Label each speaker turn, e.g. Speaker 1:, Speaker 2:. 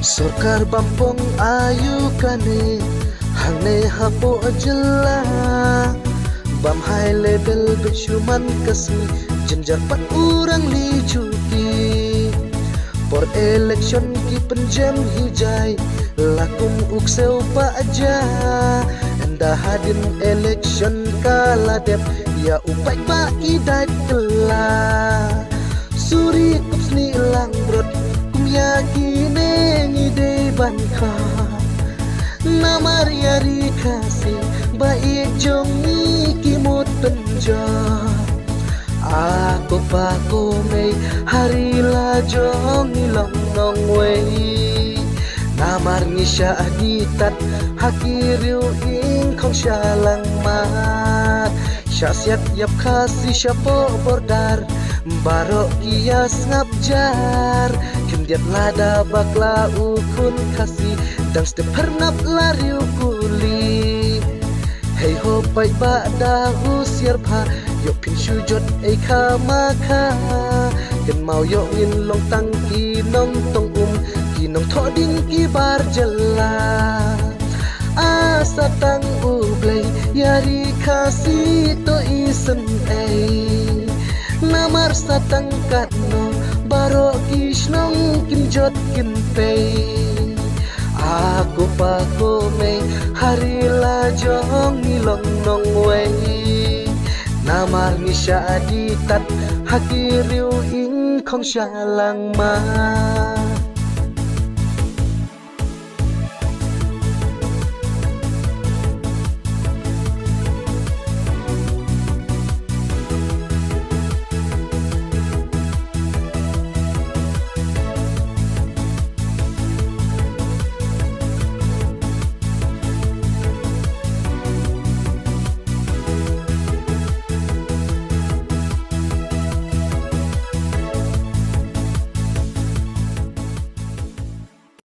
Speaker 1: Sorkar bampong ayu kane hang ne hapo jela bam high level becuman kasi jenjar pat urang li cuti por election ki penjam hijai lakum ukseu pa aja enda hadin election kala dep ya upai pa idat kela suri kups ni lang brot kum yakine ngide banka namar yari kasih baik jong ni kimut penjar aku pakumei hari la jong ilong nong wei namar ngisya aditat hakiriu ing kong syalang mat syasiat yap kasih syapo bordar barok kias ngabjar kendiat lada bakla ukun kasih dan setiap hernap lariu kuli hey ho pai ba da usiar pa yo pin sujud ei maka ken mau yo ngin long tang ki nong tong ki nong tho ding ki bar jela asa tang ublei yari kasih to isen ei namar satang katno baro kisnong kinjot kinpei aku pakumei hari la jong ilong nong wei namar ngisya aditat hakiriu ing kong syalang ma